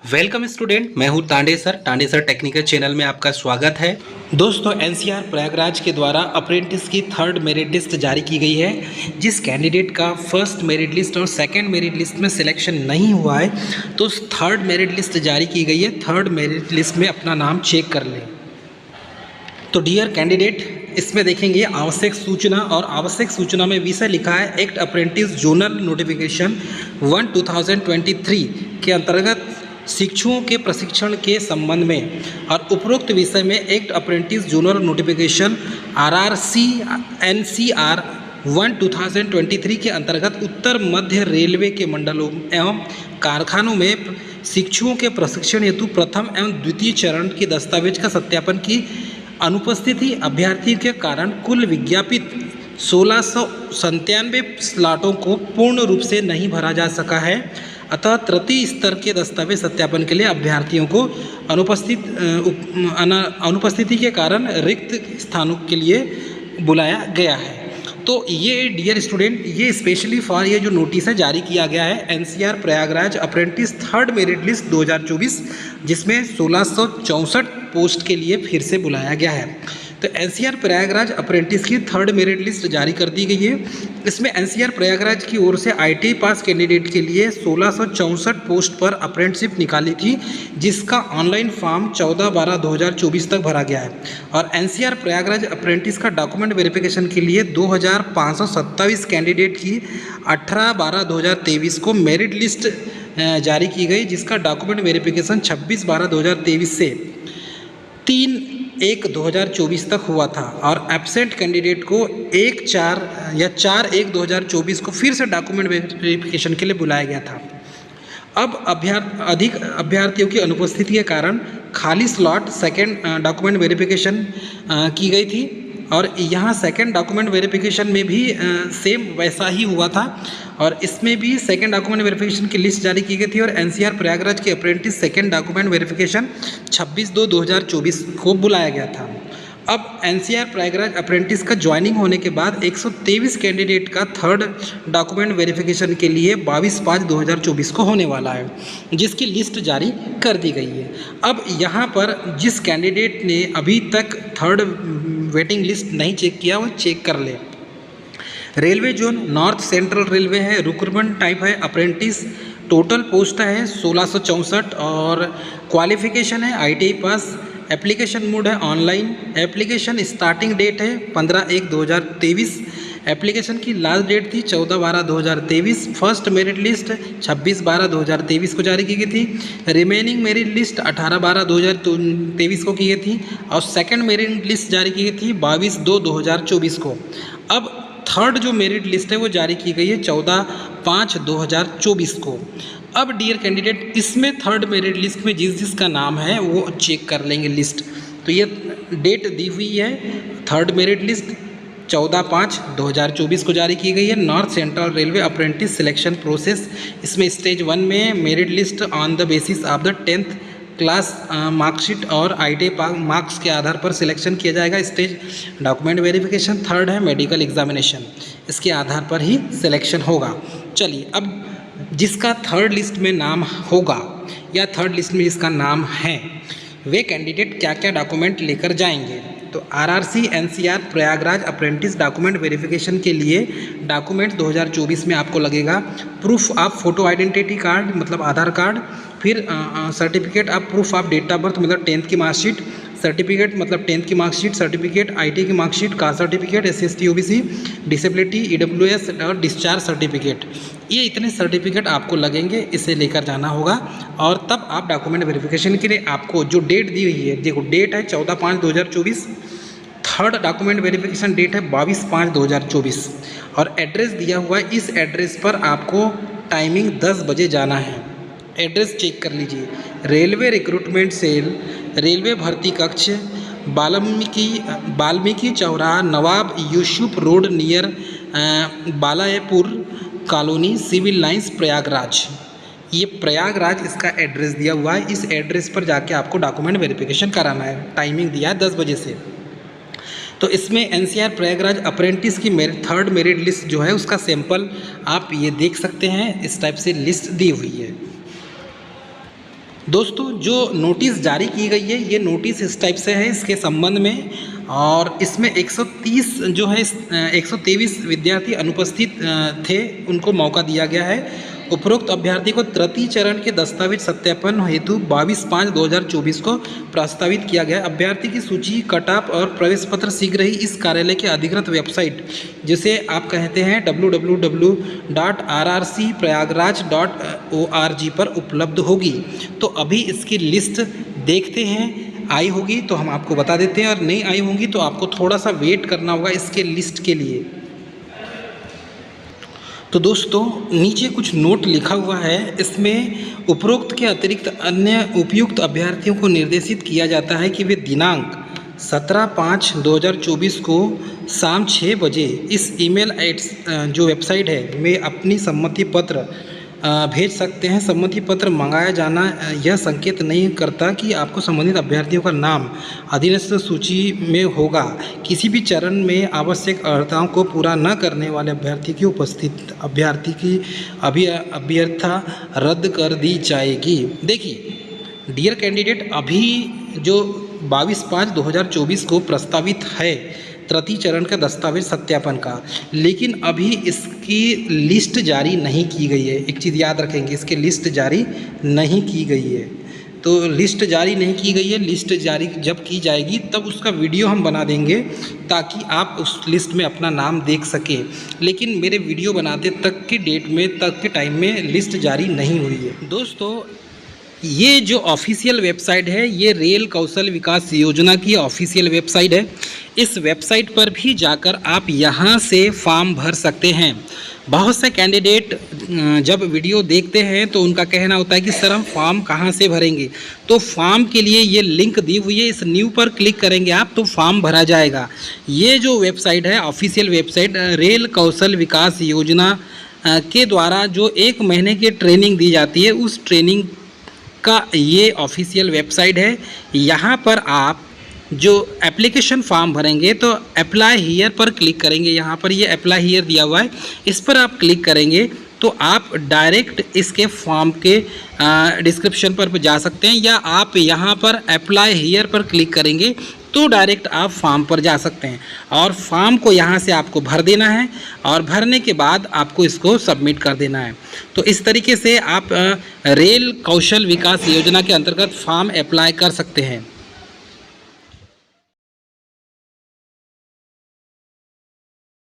Welcome student, मैं हूं Tande sir technical channel में आपका स्वागत है। दोस्तों, एनसीआर प्रयागराज के द्वारा अप्रेंटिस की थर्ड मेरिट लिस्ट जारी की गई है। जिस कैंडिडेट का फर्स्ट मेरिट लिस्ट और सेकंड मेरिट लिस्ट में सिलेक्शन नहीं हुआ है तो उस थर्ड मेरिट लिस्ट जारी की गई है। थर्ड मेरिट लिस्ट में अपना नाम चेक कर लें। तो डियर कैंडिडेट, इसमें देखेंगे आवश्यक सूचना, और आवश्यक सूचना में विषय लिखा है एक्ट अप्रेंटिस जोनल नोटिफिकेशन 1/2023 के अंतर्गत शिक्षुओं के प्रशिक्षण के संबंध में, और उपरोक्त विषय में act apprentice zonal notification RRC NCR 1/2023 के अंतर्गत उत्तर मध्य रेलवे के मंडलों एवं कारखानों में शिक्षुओं के प्रशिक्षण हेतु प्रथम एवं द्वितीय चरण के दस्तावेज का सत्यापन की अनुपस्थिति अभ्यर्थी के कारण कुल विज्ञापित 1697 स्लॉटों को पूर्ण रूप से नहीं भरा जा सका है। अतः तृतीय स्तर के दस्तावेज सत्यापन के लिए अभ्यर्थियों को अनुपस्थिति के कारण रिक्त स्थानों के लिए बुलाया गया है। तो ये डियर स्टूडेंट, ये स्पेशली फॉर ये जो नोटिस है जारी किया गया है NCR Prayagraj apprentice third merit list 2024, जिसमें 1664 पोस्ट के लिए फिर से बुलाया गया है। तो एनसीआर प्रयागराज अप्रेंटिस की थर्ड मेरिट लिस्ट जारी कर दी गई है। इसमें एनसीआर प्रयागराज की ओर से ITI पास कैंडिडेट के लिए 1664 पोस्ट पर अप्रेंटिसशिप निकाली थी, जिसका ऑनलाइन फॉर्म 14/12/2024 तक भरा गया है। और एनसीआर प्रयागराज अप्रेंटिस का डॉक्यूमेंट वेरिफिकेशन के लिए 2527 कैंडिडेट की 18/12/2023 को मेरिट लिस्ट जारी की गई, जिसका डॉक्यूमेंट वेरिफिकेशन 26/12/2023 से 3/1/2024 तक हुआ था। और एब्सेंट कैंडिडेट को 1/4 या 4/1/2024 को फिर से डॉक्यूमेंट वेरिफिकेशन के लिए बुलाया गया था। अब अधिक अभ्यर्थियों की अनुपस्थिति के कारण खाली स्लॉट सेकेंड डॉक्यूमेंट वेरिफिकेशन की गई थी, और यहाँ सेकेंड डॉक्यूमेंट वेरिफिकेशन में भी सेम वैसा ही हुआ था, और इसमें भी सेकेंड डॉक्यूमेंट वेरिफिकेशन की लिस्ट जारी की गई थी। और एनसीआर प्रयागराज के अप्रेंटिस सेकेंड डॉक्यूमेंट वेरिफिकेशन 26/2/2024 को बुलाया गया था। अब एनसीआर प्रयागराज अप्रेंटिस का ज्वाइनिंग होने के बाद 123 कैंडिडेट का थर्ड डॉक्यूमेंट वेरिफिकेशन के लिए 22/5/2024 को होने वाला है, जिसकी लिस्ट जारी कर दी गई है। अब यहाँ पर जिस कैंडिडेट ने अभी तक थर्ड वेटिंग लिस्ट नहीं चेक किया वो चेक कर ले। Railway zone north central railway है, रिक्रूटमेंट टाइप है अप्रेंटिस, टोटल पोस्ट है 1664, और क्वालिफिकेशन है ITI पास। एप्लीकेशन मोड है ऑनलाइन। एप्लीकेशन स्टार्टिंग डेट है 15/1/2023। एप्लीकेशन की लास्ट डेट थी 14/12/2023। फर्स्ट मेरिट लिस्ट 26/12/2023 को जारी की गई थी। रिमेनिंग मेरिट लिस्ट 18/12/2023 को की गई थी, और सेकंड मेरिट लिस्ट जारी की गई थी 22/2/2024 को। अब थर्ड जो मेरिट लिस्ट है वो जारी की गई है 14/5/2024 को। अब डियर कैंडिडेट, इसमें थर्ड मेरिट लिस्ट में जिसका नाम है वो चेक कर लेंगे लिस्ट। तो ये डेट दी हुई है, थर्ड मेरिट लिस्ट 14/5/2024 को जारी की गई है। North central railway apprentice selection process, इसमें स्टेज 1 में merit list on the basis of the 10th class marksheet और ITI मार्क्स के आधार पर सिलेक्शन किया जाएगा। स्टेज डॉक्यूमेंट वेरिफिकेशन थर्ड है, मेडिकल एग्जामिनेशन, इसके आधार पर ही सिलेक्शन होगा। चलिए, अब जिसका थर्ड लिस्ट में नाम होगा या थर्ड लिस्ट में जिसका नाम है, वे कैंडिडेट क्या क्या डॉक्यूमेंट लेकर जाएंगे। तो RRC NCR Prayagraj apprentice document verification के लिए डॉक्यूमेंट 2024 में आपको लगेगा proof of photo identity card, मतलब आधार कार्ड, फिर certificate of proof of date of birth, मतलब 10th की मार्कशीट, सर्टिफिकेट मतलब 10th की मार्कशीट, सर्टिफिकेट ITI की marksheet, caste certificate, SC/ST OBC, disability, EWS और डिस्चार्ज सर्टिफिकेट। ये इतने सर्टिफिकेट आपको लगेंगे, इसे लेकर जाना होगा। और तब आप डॉक्यूमेंट वेरिफिकेशन के लिए आपको जो डेट दी हुई है, देखो डेट है 14/5/2024, थर्ड डॉक्यूमेंट वेरिफिकेशन डेट है 22/5/2024, और एड्रेस दिया हुआ है। इस एड्रेस पर आपको टाइमिंग 10 बजे जाना है। एड्रेस चेक कर लीजिए, रेलवे रिक्रूटमेंट सेल, रेलवे भर्ती कक्ष, वाल्मीकि चौराहा, Nawab Yusuf road near Balaypur colony, civil lines, Prayagraj. ये प्रयागराज इसका एड्रेस दिया हुआ है। इस एड्रेस पर जाके आपको डॉक्यूमेंट वेरिफिकेशन कराना है। टाइमिंग दिया है 10 बजे से। तो इसमें एनसीआर प्रयागराज अप्रेंटिस की थर्ड मेरिट लिस्ट जो है उसका सैंपल आप ये देख सकते हैं। इस टाइप से लिस्ट दी हुई है। दोस्तों जो नोटिस जारी की गई है, ये नोटिस इस टाइप से है इसके संबंध में, और इसमें 130 जो है 123 विद्यार्थी अनुपस्थित थे, उनको मौका दिया गया है। उपरोक्त अभ्यर्थी को तृतीय चरण के दस्तावेज सत्यापन हेतु 22/5/2024 को प्रस्तावित किया गया। अभ्यर्थी की सूची, कट ऑफ और प्रवेश पत्र शीघ्र ही इस कार्यालय के अधिकृत वेबसाइट, जिसे आप कहते हैं www.rrcprayagraj.org पर उपलब्ध होगी। तो अभी इसकी लिस्ट देखते हैं, आई होगी तो हम आपको बता देते हैं, और नहीं आई होंगी तो आपको थोड़ा सा वेट करना होगा इसके लिस्ट के लिए। तो दोस्तों नीचे कुछ नोट लिखा हुआ है, इसमें उपरोक्त के अतिरिक्त अन्य उपयुक्त अभ्यर्थियों को निर्देशित किया जाता है कि वे दिनांक 17/5/2024 को शाम 6 बजे इस ईमेल जो वेबसाइट है में अपनी सम्मति पत्र भेज सकते हैं। सम्मति पत्र मंगाया जाना यह संकेत नहीं करता कि आपको संबंधित अभ्यर्थियों का नाम अधीनस्थ सूची में होगा। किसी भी चरण में आवश्यक अर्हताओं को पूरा न करने वाले अभ्यर्थी की उपस्थित अभ्यर्थी की अभ्यर्था रद्द कर दी जाएगी। देखिए डियर कैंडिडेट, अभी जो 22/5/2024 को प्रस्तावित है तृतीय चरण का दस्तावेज सत्यापन का, लेकिन अभी इसकी लिस्ट जारी नहीं की गई है। एक चीज़ याद रखेंगे, इसकी लिस्ट जारी नहीं की गई है। तो लिस्ट जारी नहीं की गई है, लिस्ट जारी जब की जाएगी तब उसका वीडियो हम बना देंगे ताकि आप उस लिस्ट में अपना नाम देख सकें। लेकिन मेरे वीडियो बनाते तक की डेट में, तक के टाइम में लिस्ट जारी नहीं हुई है। दोस्तों ये जो ऑफिशियल वेबसाइट है, ये रेल कौशल विकास योजना की ऑफिशियल वेबसाइट है। इस वेबसाइट पर भी जाकर आप यहाँ से फॉर्म भर सकते हैं। बहुत से कैंडिडेट जब वीडियो देखते हैं तो उनका कहना होता है कि सर हम फॉर्म कहाँ से भरेंगे। तो फॉर्म के लिए ये लिंक दी हुई है, इस न्यू पर क्लिक करेंगे आप तो फॉर्म भरा जाएगा। ये जो वेबसाइट है ऑफिशियल वेबसाइट रेल कौशल विकास योजना के द्वारा जो 1 महीने की ट्रेनिंग दी जाती है, उस ट्रेनिंग का ये ऑफिशियल वेबसाइट है। यहाँ पर आप जो एप्लीकेशन फॉर्म भरेंगे तो अप्लाई हियर पर क्लिक करेंगे। यहाँ पर ये अप्लाई हियर दिया हुआ है, इस पर आप क्लिक करेंगे तो आप डायरेक्ट इसके फॉर्म के डिस्क्रिप्शन पर जा सकते हैं, या आप यहाँ पर अप्लाई हियर पर क्लिक करेंगे तो डायरेक्ट आप फॉर्म पर जा सकते हैं। और फॉर्म को यहाँ से आपको भर देना है, और भरने के बाद आपको इसको सबमिट कर देना है। तो इस तरीके से आप रेल कौशल विकास योजना के अंतर्गत फॉर्म अप्लाई कर सकते हैं।